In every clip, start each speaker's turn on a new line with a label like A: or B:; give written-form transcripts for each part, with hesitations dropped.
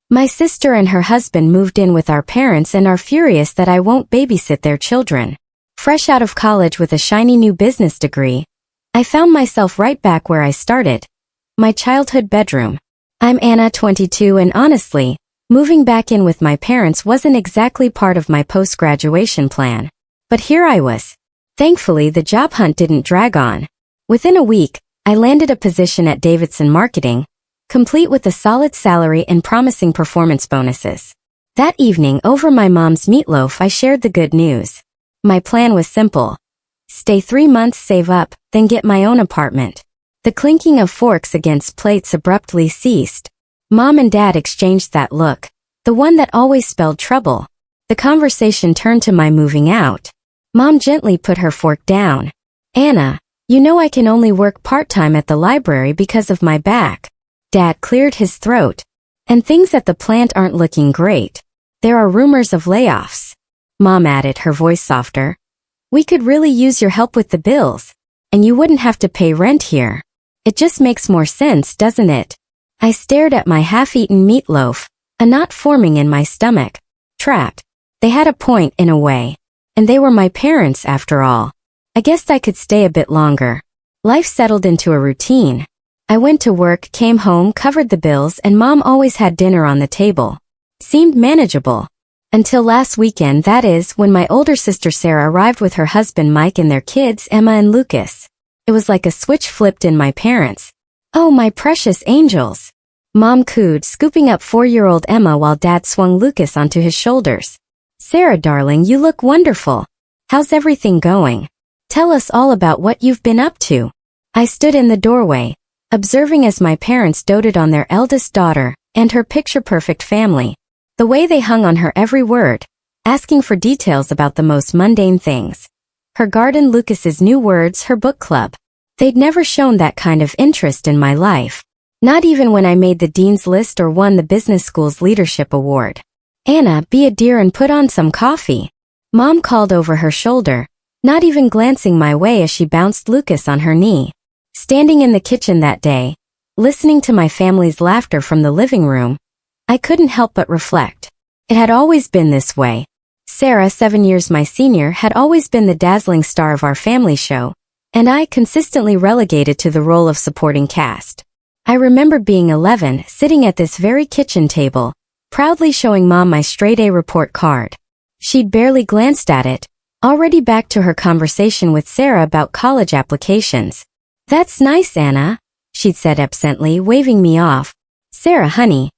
A: My sister and her husband moved in with our parents and are furious that I won't babysit their children. Fresh out of college with a shiny new business degree, I found myself right back where I started. My childhood bedroom. I'm Anna, 22, and honestly, moving back in with my parents wasn't exactly part of my post-graduation plan. But here I was. Thankfully, the job hunt didn't drag on. Within a week, I landed a position at Davidson Marketing, complete with a solid salary and promising performance bonuses. That evening, over my mom's meatloaf, I shared the good news. My plan was simple. Stay 3 months, save up, then get my own apartment. The clinking of forks against plates abruptly ceased. Mom and Dad exchanged that look, the one that always spelled trouble. The conversation turned to my moving out. Mom gently put her fork down. Anna, you know I can only work part-time at the library because of my back. Dad cleared his throat. And things at the plant aren't looking great. There are rumors of layoffs. Mom added, her voice softer. We could really use your help with the bills. And you wouldn't have to pay rent here. It just makes more sense, doesn't it? I stared at my half-eaten meatloaf, a knot forming in my stomach. Trapped. They had a point in a way. And they were my parents after all. I guessed I could stay a bit longer. Life settled into a routine. I went to work, came home, covered the bills, and Mom always had dinner on the table. Seemed manageable. Until last weekend, that is, when my older sister Sarah arrived with her husband Mike and their kids, Emma and Lucas. It was like a switch flipped in my parents. Oh, my precious angels. Mom cooed, scooping up 4-year-old Emma while Dad swung Lucas onto his shoulders. Sarah, darling, you look wonderful. How's everything going? Tell us all about what you've been up to. I stood in the doorway, observing as my parents doted on their eldest daughter and her picture-perfect family. The way they hung on her every word, asking for details about the most mundane things. Her garden, Lucas's new words, her book club. They'd never shown that kind of interest in my life. Not even when I made the dean's list or won the business school's leadership award. Anna, be a dear and put on some coffee. Mom called over her shoulder, not even glancing my way as she bounced Lucas on her knee. Standing in the kitchen that day, listening to my family's laughter from the living room, I couldn't help but reflect. It had always been this way. Sarah, 7 years my senior, had always been the dazzling star of our family show, and I consistently relegated to the role of supporting cast. I remember being 11, sitting at this very kitchen table, proudly showing Mom my straight-A report card. She'd barely glanced at it, already back to her conversation with Sarah about college applications. That's nice, Anna, she'd said absently, waving me off. Sarah, honey,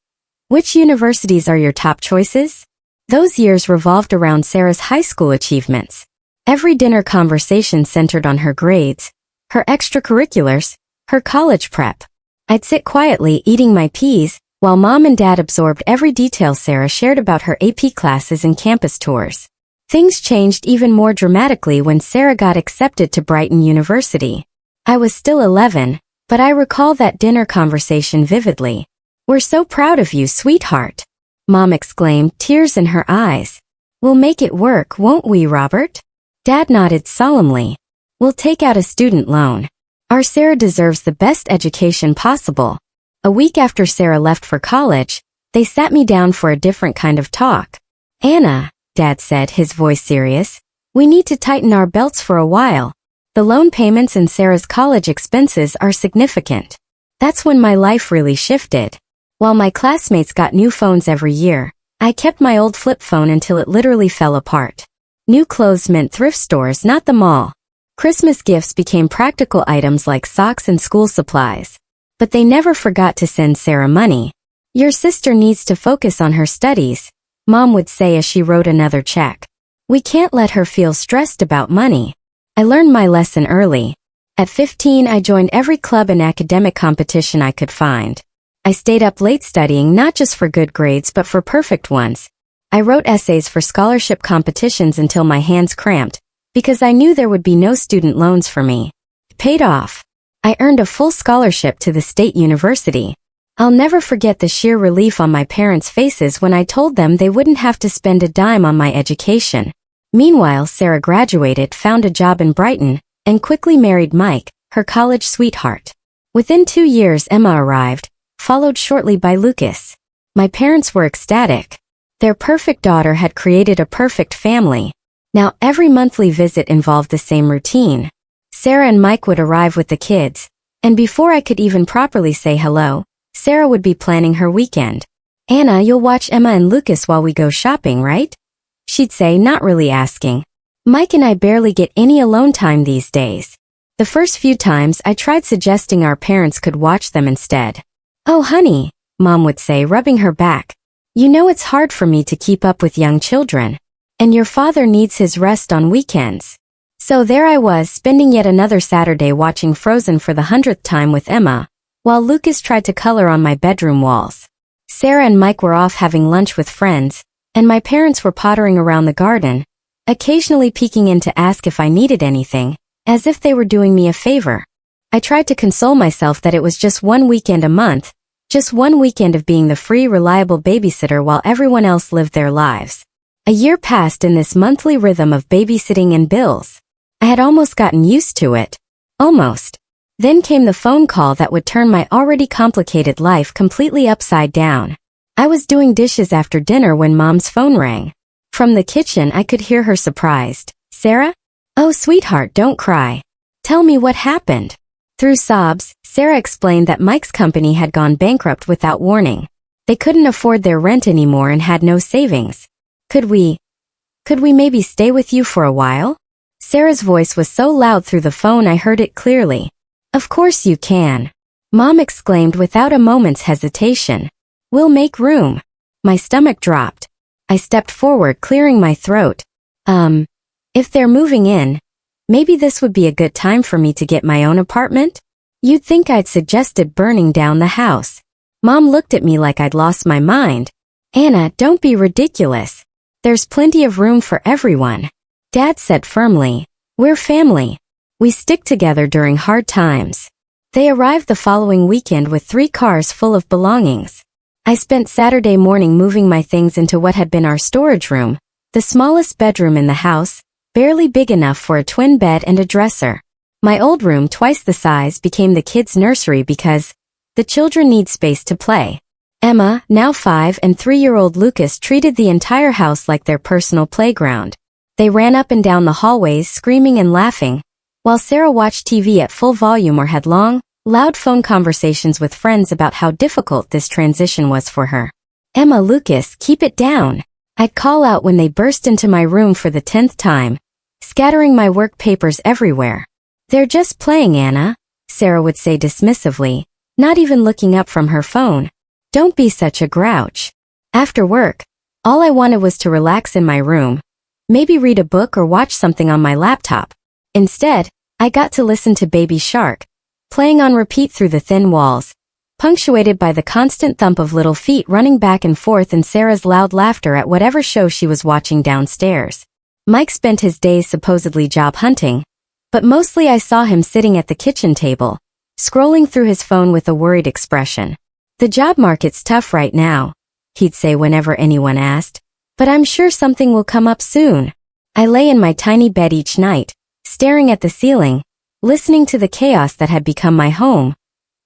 A: which universities are your top choices? Those years revolved around Sarah's high school achievements. Every dinner conversation centered on her grades, her extracurriculars, her college prep. I'd sit quietly eating my peas, while Mom and Dad absorbed every detail Sarah shared about her AP classes and campus tours. Things changed even more dramatically when Sarah got accepted to Brighton University. I was still 11, but I recall that dinner conversation vividly. We're so proud of you, sweetheart. Mom exclaimed, tears in her eyes. We'll make it work, won't we, Robert? Dad nodded solemnly. We'll take out a student loan. Our Sarah deserves the best education possible. A week after Sarah left for college, they sat me down for a different kind of talk. Anna, Dad said, his voice serious, we need to tighten our belts for a while. The loan payments and Sarah's college expenses are significant. That's when my life really shifted. While my classmates got new phones every year, I kept my old flip phone until it literally fell apart. New clothes meant thrift stores, not the mall. Christmas gifts became practical items like socks and school supplies. But they never forgot to send Sarah money. Your sister needs to focus on her studies, Mom would say as she wrote another check. We can't let her feel stressed about money. I learned my lesson early. At 15, I joined every club and academic competition I could find. I stayed up late studying not just for good grades but for perfect ones. I wrote essays for scholarship competitions until my hands cramped, because I knew there would be no student loans for me. It paid off. I earned a full scholarship to the state university. I'll never forget the sheer relief on my parents' faces when I told them they wouldn't have to spend a dime on my education. Meanwhile, Sarah graduated, found a job in Brighton, and quickly married Mike, her college sweetheart. Within 2 years, Emma arrived, followed shortly by Lucas. My parents were ecstatic. Their perfect daughter had created a perfect family. Now every monthly visit involved the same routine. Sarah and Mike would arrive with the kids, and before I could even properly say hello, Sarah would be planning her weekend. "Anna, you'll watch Emma and Lucas while we go shopping, right?" she'd say, not really asking. Mike and I barely get any alone time these days. The first few times I tried suggesting our parents could watch them instead. "Oh honey," Mom would say, rubbing her back. "You know it's hard for me to keep up with young children. And your father needs his rest on weekends." So there I was, spending yet another Saturday watching Frozen for the 100th time with Emma, while Lucas tried to color on my bedroom walls. Sarah and Mike were off having lunch with friends, and my parents were pottering around the garden, occasionally peeking in to ask if I needed anything, as if they were doing me a favor. I tried to console myself that it was just one weekend a month, just one weekend of being the free, reliable babysitter while everyone else lived their lives. A year passed in this monthly rhythm of babysitting and bills. I had almost gotten used to it. Almost. Then came the phone call that would turn my already complicated life completely upside down. I was doing dishes after dinner when Mom's phone rang. From the kitchen I could hear her surprised. "Sarah? Oh sweetheart, don't cry. Tell me what happened." Through sobs, Sarah explained that Mike's company had gone bankrupt without warning. They couldn't afford their rent anymore and had no savings. Could we maybe stay with you for a while?" Sarah's voice was so loud through the phone I heard it clearly. "Of course you can," Mom exclaimed without a moment's hesitation. "We'll make room." My stomach dropped. I stepped forward, clearing my throat. If they're moving in, maybe this would be a good time for me to get my own apartment?" "You'd think I'd suggested burning down the house." Mom looked at me like I'd lost my mind. "Anna, don't be ridiculous. There's plenty of room for everyone." Dad said firmly, "We're family. We stick together during hard times." They arrived the following weekend with 3 cars full of belongings. I spent Saturday morning moving my things into what had been our storage room, the smallest bedroom in the house, barely big enough for a twin bed and a dresser. My old room, twice the size, became the kids' nursery because the children need space to play. Emma, now 5, and 3-year-old Lucas treated the entire house like their personal playground. They ran up and down the hallways screaming and laughing, while Sarah watched TV at full volume or had long, loud phone conversations with friends about how difficult this transition was for her. "Emma, Lucas, keep it down," I'd call out when they burst into my room for the 10th time, scattering my work papers everywhere. "They're just playing, Anna," Sarah would say dismissively, not even looking up from her phone. "Don't be such a grouch." After work, all I wanted was to relax in my room, maybe read a book or watch something on my laptop. Instead, I got to listen to Baby Shark, playing on repeat through the thin walls, punctuated by the constant thump of little feet running back and forth and Sarah's loud laughter at whatever show she was watching downstairs. Mike spent his days supposedly job hunting, but mostly I saw him sitting at the kitchen table, scrolling through his phone with a worried expression. "The job market's tough right now," he'd say whenever anyone asked, "but I'm sure something will come up soon." I lay in my tiny bed each night, staring at the ceiling, listening to the chaos that had become my home,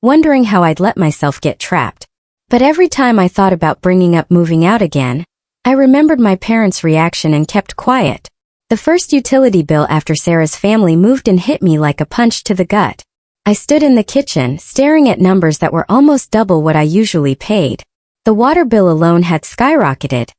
A: wondering how I'd let myself get trapped. But every time I thought about bringing up moving out again, I remembered my parents' reaction and kept quiet. The first utility bill after Sarah's family moved in hit me like a punch to the gut. I stood in the kitchen, staring at numbers that were almost double what I usually paid. The water bill alone had skyrocketed,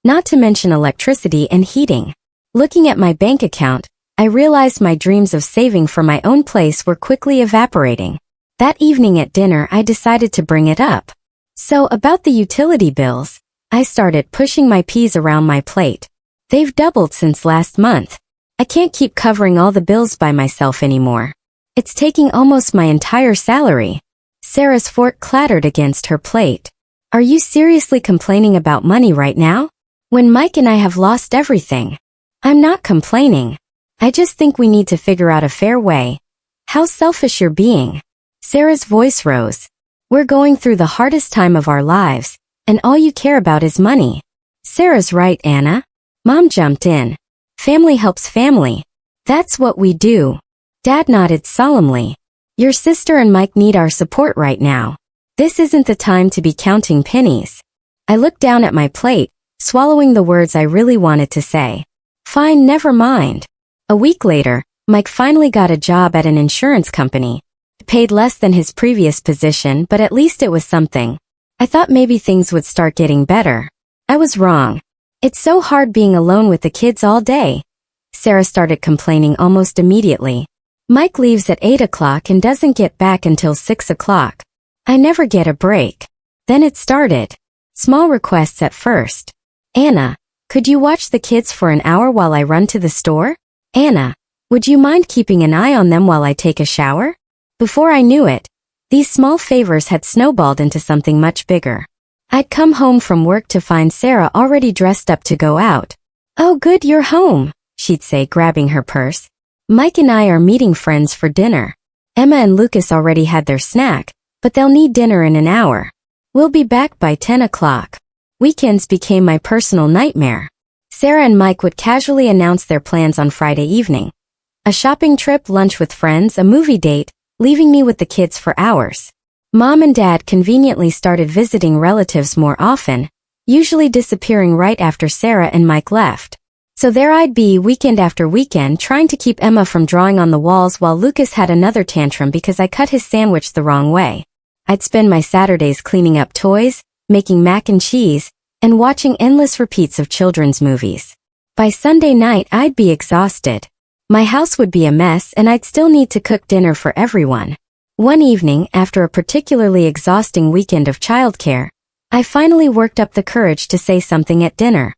A: not to mention electricity and heating. Looking at my bank account, I realized my dreams of saving for my own place were quickly evaporating. That evening at dinner I decided to bring it up. "So about the utility bills," I started, pushing my peas around my plate. "They've doubled since last month. I can't keep covering all the bills by myself anymore. It's taking almost my entire salary." Sarah's fork clattered against her plate. "Are you seriously complaining about money right now? When Mike and I have lost everything?" "I'm not complaining. I just think we need to figure out a fair way." "How selfish you're being." Sarah's voice rose. "We're going through the hardest time of our lives, and all you care about is money." "Sarah's right, Anna." Mom jumped in. "Family helps family. That's what we do." Dad nodded solemnly. "Your sister and Mike need our support right now. This isn't the time to be counting pennies." I looked down at my plate, swallowing the words I really wanted to say. Fine, never mind. A week later, Mike finally got a job at an insurance company. It paid less than his previous position, but at least it was something. I thought maybe things would start getting better. I was wrong. It's so hard being alone with the kids all day. Sarah started complaining almost immediately. Mike leaves at 8 o'clock and doesn't get back until 6 o'clock. I never get a break. Then it started. Small requests at first. Anna, could you watch the kids for an hour while I run to the store? Anna, would you mind keeping an eye on them while I take a shower? Before I knew it, these small favors had snowballed into something much bigger. I'd come home from work to find Sarah already dressed up to go out. Oh good, you're home, she'd say, grabbing her purse. Mike and I are meeting friends for dinner. Emma and Lucas already had their snack, but they'll need dinner in an hour. We'll be back by 10 o'clock. Weekends became my personal nightmare. Sarah and Mike would casually announce their plans on Friday evening. A shopping trip, lunch with friends, a movie date, leaving me with the kids for hours. Mom and Dad conveniently started visiting relatives more often, usually disappearing right after Sarah and Mike left. So there I'd be weekend after weekend trying to keep Emma from drawing on the walls while Lucas had another tantrum because I cut his sandwich the wrong way. I'd spend my Saturdays cleaning up toys, making mac and cheese, and watching endless repeats of children's movies. By Sunday night I'd be exhausted. My house would be a mess and I'd still need to cook dinner for everyone. One evening, after a particularly exhausting weekend of childcare, I finally worked up the courage to say something at dinner.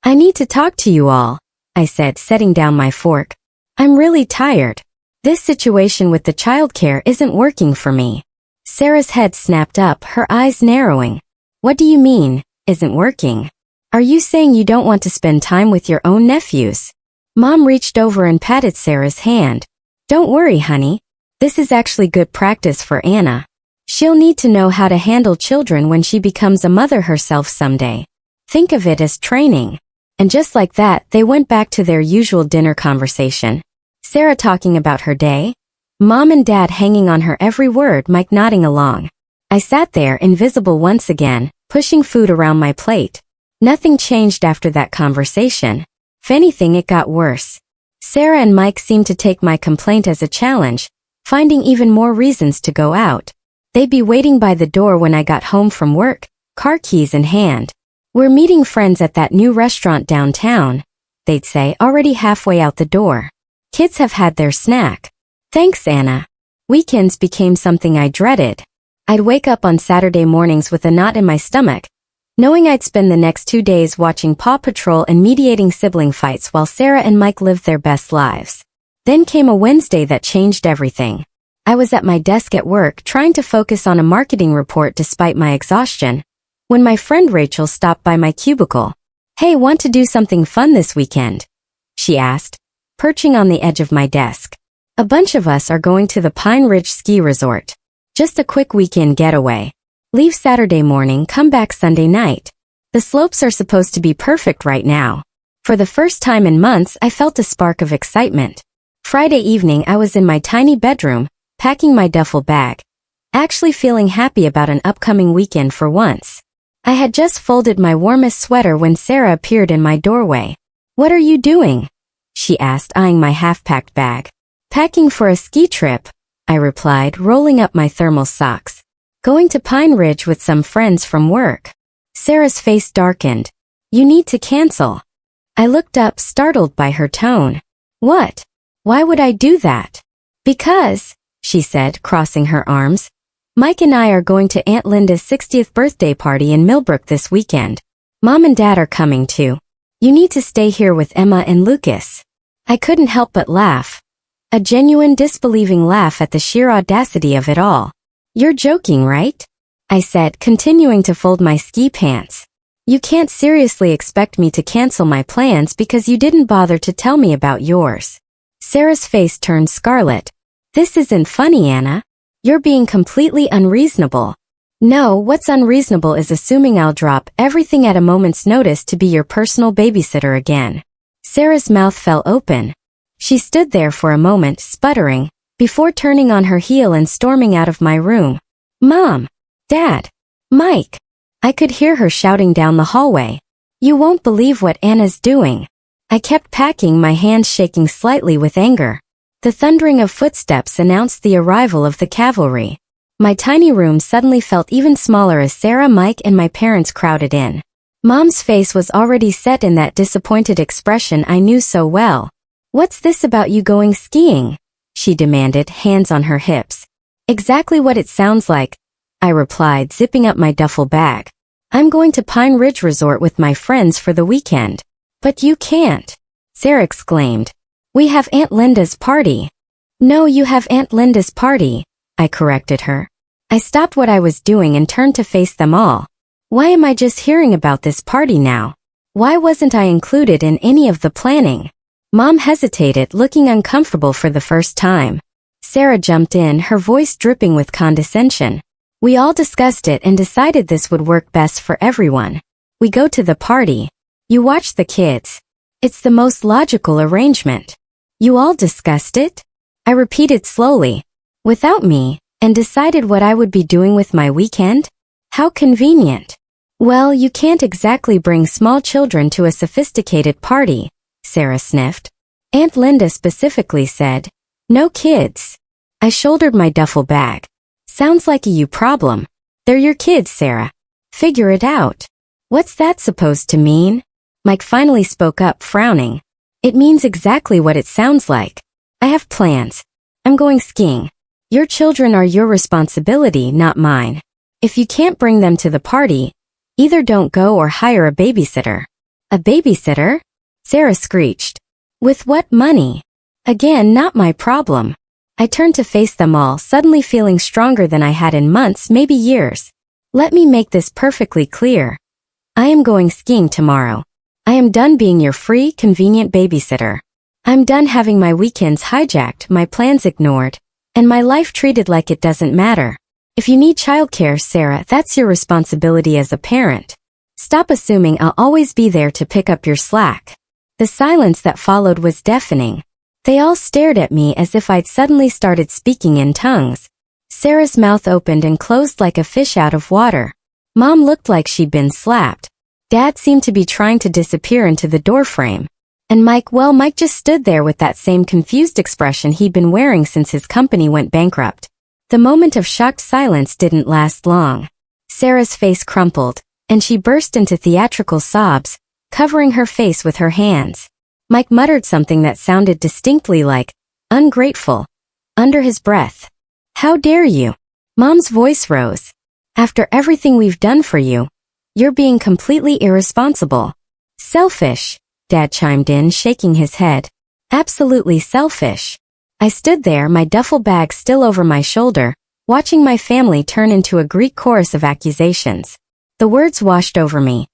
A: I need to talk to you all, I said, setting down my fork. I'm really tired. This situation with the childcare isn't working for me. Sarah's head snapped up, her eyes narrowing. What do you mean, isn't working? Are you saying you don't want to spend time with your own nephews? Mom reached over and patted Sarah's hand. Don't worry, honey. This is actually good practice for Anna. She'll need to know how to handle children when she becomes a mother herself someday. Think of it as training. And just like that, they went back to their usual dinner conversation. Sarah talking about her day, Mom and Dad hanging on her every word, Mike nodding along. I sat there, invisible once again, pushing food around my plate. Nothing changed after that conversation. If anything, it got worse. Sarah and Mike seemed to take my complaint as a challenge, finding even more reasons to go out. They'd be waiting by the door when I got home from work, car keys in hand. We're meeting friends at that new restaurant downtown, they'd say, already halfway out the door. Kids have had their snack. Thanks, Anna. Weekends became something I dreaded. I'd wake up on Saturday mornings with a knot in my stomach, knowing I'd spend the next 2 days watching Paw Patrol and mediating sibling fights while Sarah and Mike lived their best lives. Then came a Wednesday that changed everything. I was at my desk at work trying to focus on a marketing report despite my exhaustion, when my friend Rachel stopped by my cubicle. Hey, want to do something fun this weekend? She asked, perching on the edge of my desk. A bunch of us are going to the Pine Ridge Ski Resort. Just a quick weekend getaway. Leave Saturday morning, come back Sunday night. The slopes are supposed to be perfect right now. For the first time in months, I felt a spark of excitement. Friday evening, I was in my tiny bedroom, packing my duffel bag, actually feeling happy about an upcoming weekend for once. I had just folded my warmest sweater when Sarah appeared in my doorway. What are you doing? She asked, eyeing my half-packed bag. Packing for a ski trip, I replied, rolling up my thermal socks. Going to Pine Ridge with some friends from work. Sarah's face darkened. You need to cancel. I looked up, startled by her tone. What? Why would I do that? Because, she said, crossing her arms, Mike and I are going to Aunt Linda's 60th birthday party in Millbrook this weekend. Mom and Dad are coming too. You need to stay here with Emma and Lucas. I couldn't help but laugh. A genuine disbelieving laugh at the sheer audacity of it all. You're joking, right? I said, continuing to fold my ski pants. You can't seriously expect me to cancel my plans because you didn't bother to tell me about yours. Sarah's face turned scarlet. This isn't funny, Anna. You're being completely unreasonable. No, what's unreasonable is assuming I'll drop everything at a moment's notice to be your personal babysitter again. Sarah's mouth fell open. She stood there for a moment, sputtering, before turning on her heel and storming out of my room. Mom! Dad! Mike! I could hear her shouting down the hallway. You won't believe what Anna's doing. I kept packing, my hands shaking slightly with anger. The thundering of footsteps announced the arrival of the cavalry. My tiny room suddenly felt even smaller as Sarah, Mike, and my parents crowded in. Mom's face was already set in that disappointed expression I knew so well. What's this about you going skiing? She demanded, hands on her hips. Exactly what it sounds like, I replied, zipping up my duffel bag. I'm going to Pine Ridge Resort with my friends for the weekend. But you can't, Sarah exclaimed. We have Aunt Linda's party. No, you have Aunt Linda's party, I corrected her. I stopped what I was doing and turned to face them all. Why am I just hearing about this party now? Why wasn't I included in any of the planning? Mom hesitated, looking uncomfortable for the first time. Sarah jumped in, her voice dripping with condescension. We all discussed it and decided this would work best for everyone. We go to the party. You watch the kids. It's the most logical arrangement. You all discussed it? I repeated slowly. Without me, and decided what I would be doing with my weekend? How convenient. Well, you can't exactly bring small children to a sophisticated party, Sarah sniffed. Aunt Linda specifically said, no kids. I shouldered my duffel bag. Sounds like a you problem. They're your kids, Sarah. Figure it out. What's that supposed to mean? Mike finally spoke up, frowning. It means exactly what it sounds like. I have plans. I'm going skiing. Your children are your responsibility, not mine. If you can't bring them to the party, either don't go or hire a babysitter. A babysitter? Sarah screeched. With what money? Again, not my problem. I turned to face them all, suddenly feeling stronger than I had in months, maybe years. Let me make this perfectly clear. I am going skiing tomorrow. I am done being your free, convenient babysitter. I'm done having my weekends hijacked, my plans ignored, and my life treated like it doesn't matter. If you need childcare, Sarah, that's your responsibility as a parent. Stop assuming I'll always be there to pick up your slack. The silence that followed was deafening. They all stared at me as if I'd suddenly started speaking in tongues. Sarah's mouth opened and closed like a fish out of water. Mom looked like she'd been slapped. Dad seemed to be trying to disappear into the doorframe. And Mike just stood there with that same confused expression he'd been wearing since his company went bankrupt. The moment of shocked silence didn't last long. Sarah's face crumpled, and she burst into theatrical sobs, covering her face with her hands. Mike muttered something that sounded distinctly like, ungrateful, under his breath. How dare you? Mom's voice rose. After everything we've done for you, you're being completely irresponsible. Selfish, Dad chimed in, shaking his head. Absolutely selfish. I stood there, my duffel bag still over my shoulder, watching my family turn into a Greek chorus of accusations. The words washed over me.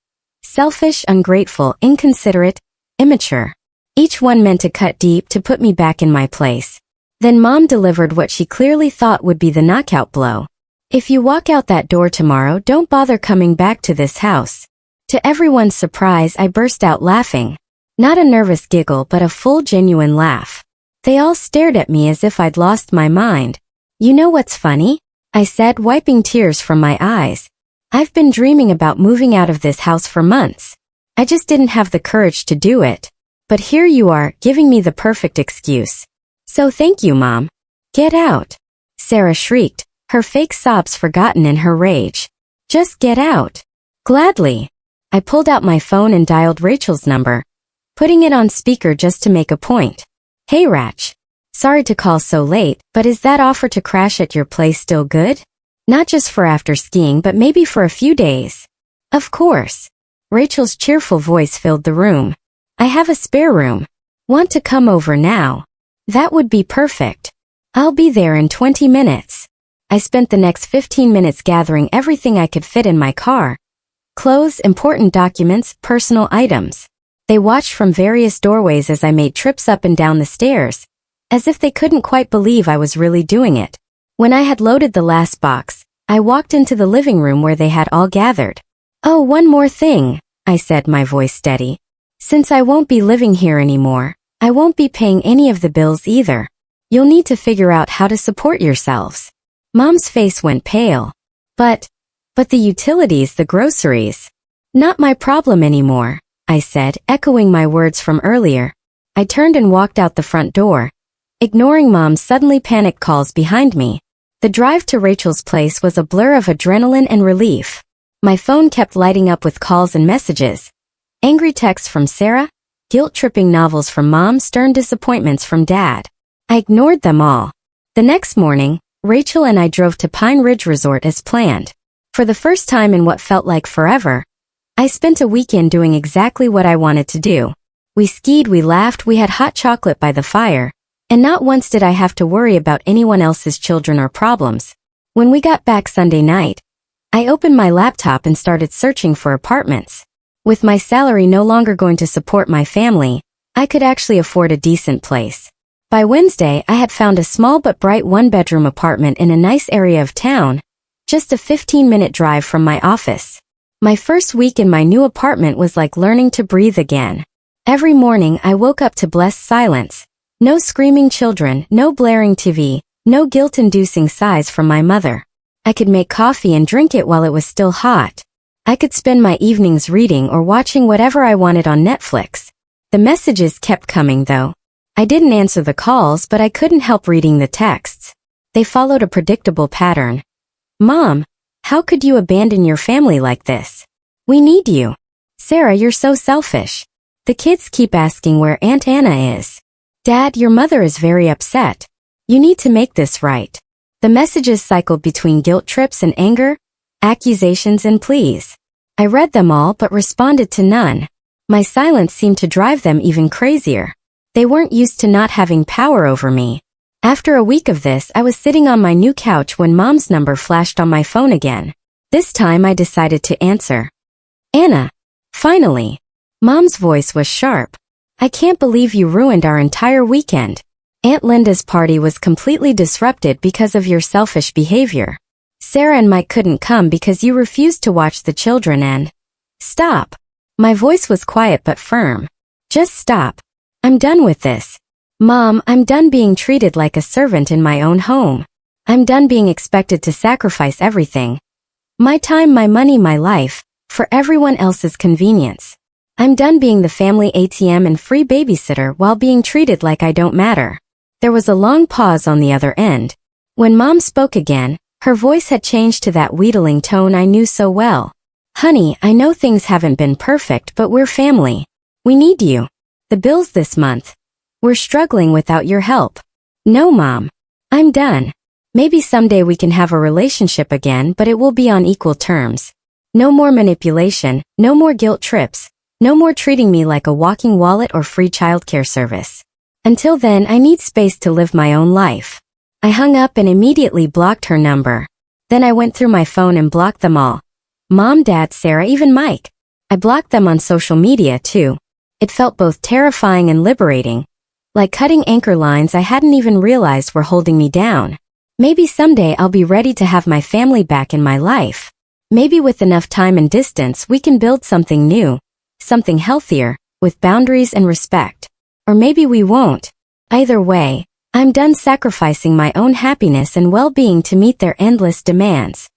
A: Selfish, ungrateful, inconsiderate, immature. Each one meant to cut deep, to put me back in my place. Then Mom delivered what she clearly thought would be the knockout blow. If you walk out that door tomorrow, don't bother coming back to this house. To everyone's surprise, I burst out laughing. Not a nervous giggle, but a full, genuine laugh. They all stared at me as if I'd lost my mind. You know what's funny? I said, wiping tears from my eyes. I've been dreaming about moving out of this house for months. I just didn't have the courage to do it. But here you are, giving me the perfect excuse. So thank you, Mom. Get out. Sarah shrieked, her fake sobs forgotten in her rage. Just get out. Gladly. I pulled out my phone and dialed Rachel's number, putting it on speaker just to make a point. Hey Rach. Sorry to call so late, but is that offer to crash at your place still good? Not just for after skiing, but maybe for a few days. Of course. Rachel's cheerful voice filled the room. I have a spare room. Want to come over now? That would be perfect. I'll be there in 20 minutes. I spent the next 15 minutes gathering everything I could fit in my car. Clothes, important documents, personal items. They watched from various doorways as I made trips up and down the stairs, as if they couldn't quite believe I was really doing it. When I had loaded the last box, I walked into the living room where they had all gathered. Oh, one more thing, I said, my voice steady. Since I won't be living here anymore, I won't be paying any of the bills either. You'll need to figure out how to support yourselves. Mom's face went pale. But But the utilities, the groceries. Not my problem anymore, I said, echoing my words from earlier. I turned and walked out the front door, ignoring Mom's suddenly panicked calls behind me. The drive to Rachel's place was a blur of adrenaline and relief. My phone kept lighting up with calls and messages. Angry texts from Sarah, guilt-tripping novels from Mom, stern disappointments from Dad. I ignored them all. The next morning, Rachel and I drove to Pine Ridge Resort as planned. For the first time in what felt like forever, I spent a weekend doing exactly what I wanted to do. We skied, we laughed, we had hot chocolate by the fire, and not once did I have to worry about anyone else's children or problems. When we got back Sunday night, I opened my laptop and started searching for apartments. With my salary no longer going to support my family, I could actually afford a decent place. By Wednesday, I had found a small but bright one-bedroom apartment in a nice area of town, just a 15-minute drive from my office. My first week in my new apartment was like learning to breathe again. Every morning I woke up to blessed silence. No screaming children, no blaring TV, no guilt-inducing sighs from my mother. I could make coffee and drink it while it was still hot. I could spend my evenings reading or watching whatever I wanted on Netflix. The messages kept coming though. I didn't answer the calls, but I couldn't help reading the texts. They followed a predictable pattern. Mom, how could you abandon your family like this? We need you. Sarah, you're so selfish. The kids keep asking where Aunt Anna is. Dad, your mother is very upset. You need to make this right. The messages cycled between guilt trips and anger, accusations and pleas. I read them all but responded to none. My silence seemed to drive them even crazier. They weren't used to not having power over me. After a week of this, I was sitting on my new couch when Mom's number flashed on my phone again. This time I decided to answer. Anna. Finally. Mom's voice was sharp. I can't believe you ruined our entire weekend. Aunt Linda's party was completely disrupted because of your selfish behavior. Sarah and Mike couldn't come because you refused to watch the children and... Stop. My voice was quiet but firm. Just stop. I'm done with this. Mom, I'm done being treated like a servant in my own home. I'm done being expected to sacrifice everything. My time, my money, my life, for everyone else's convenience. I'm done being the family ATM and free babysitter while being treated like I don't matter. There was a long pause on the other end. When Mom spoke again, her voice had changed to that wheedling tone I knew so well. Honey, I know things haven't been perfect, but we're family. We need you. The bills this month. We're struggling without your help. No, Mom. I'm done. Maybe someday we can have a relationship again, but it will be on equal terms. No more manipulation, no more guilt trips, no more treating me like a walking wallet or free childcare service. Until then, I need space to live my own life. I hung up and immediately blocked her number. Then I went through my phone and blocked them all. Mom, Dad, Sarah, even Mike. I blocked them on social media too. It felt both terrifying and liberating. Like cutting anchor lines I hadn't even realized were holding me down. Maybe someday I'll be ready to have my family back in my life. Maybe with enough time and distance we can build something new, something healthier, with boundaries and respect. Or maybe we won't. Either way, I'm done sacrificing my own happiness and well-being to meet their endless demands.